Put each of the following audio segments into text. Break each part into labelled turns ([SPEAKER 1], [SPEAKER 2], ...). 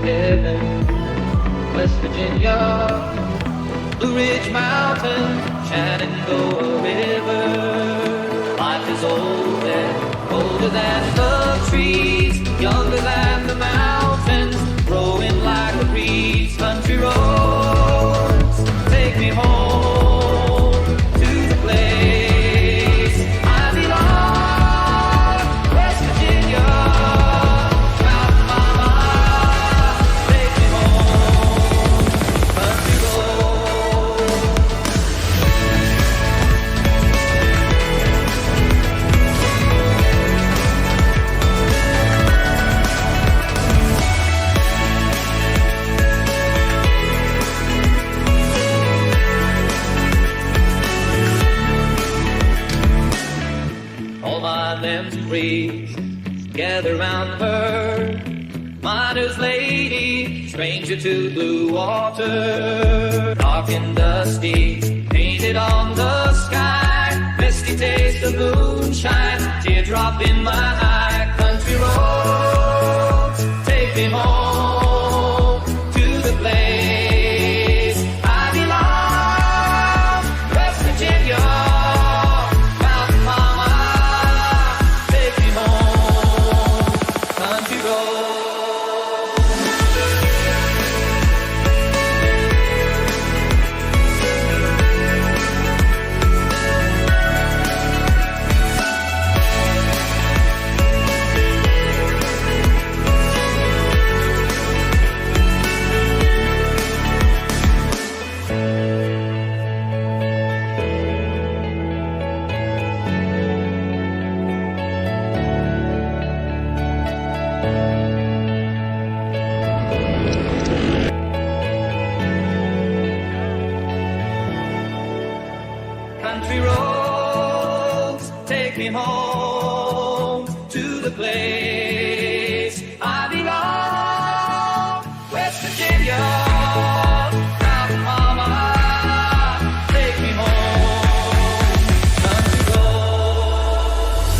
[SPEAKER 1] heaven. West Virginia, Blue Ridge Mountain, Shenandoah River. Life is older, older than the trees, younger than the mountains, growing like the breeze. Country roads, take me home to the place I belong. West Virginia, Mountain Mama, take me home. Country roads. All my limbs breathe, gather round her. Miner's lady, stranger to blue water. Dark and dusty, painted on the sky. Misty taste of moonshine, teardrop in my eye. Country roads, take me home to the place I belong. West Virginia, Mountain Mama, take me home. Country roads. Country roads, take me home to the place I belong. West Virginia, Mountain Mama, take me home. Country roads.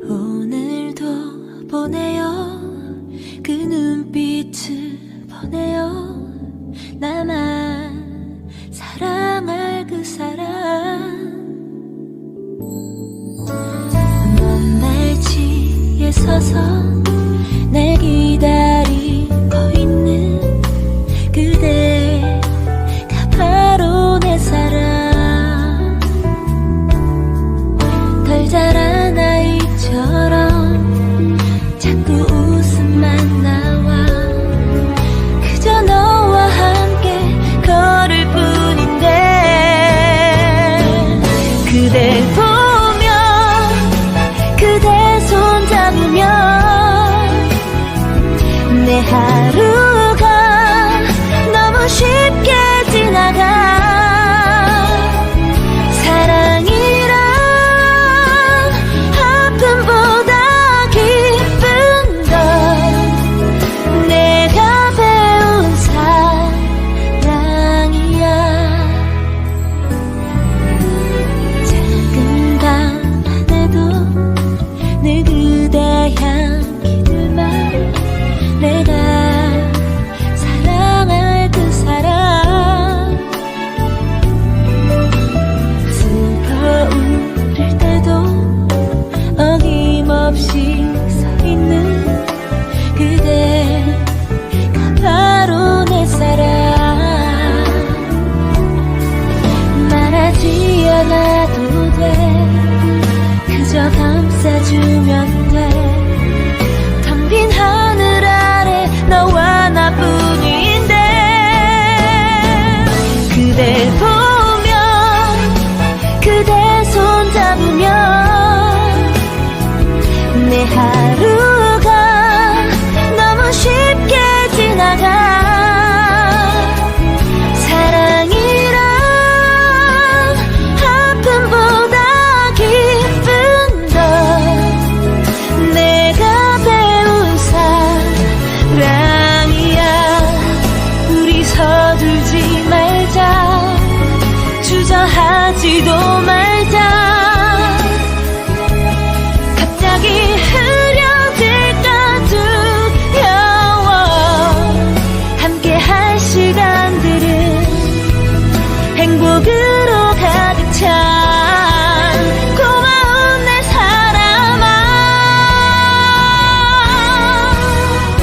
[SPEAKER 2] 오늘도 보내요. 그 눈빛을 보내요. 나만 사랑할 그 사람. 먼 날치에 서서 날 기다리고 있는 그대가 바로 내 사랑. 덜 자란 아이처럼 자꾸 웃음만 나와. 그저 너와 함께 걸을 뿐인데 그댈 보며 그대 손 잡으면 내 하루가 너무 쉽게 지나가. 그저 감싸주면 돼. 텅 빈 하늘 아래 너와 나뿐인데 그댈 보며 그대 손 잡으면 내 하루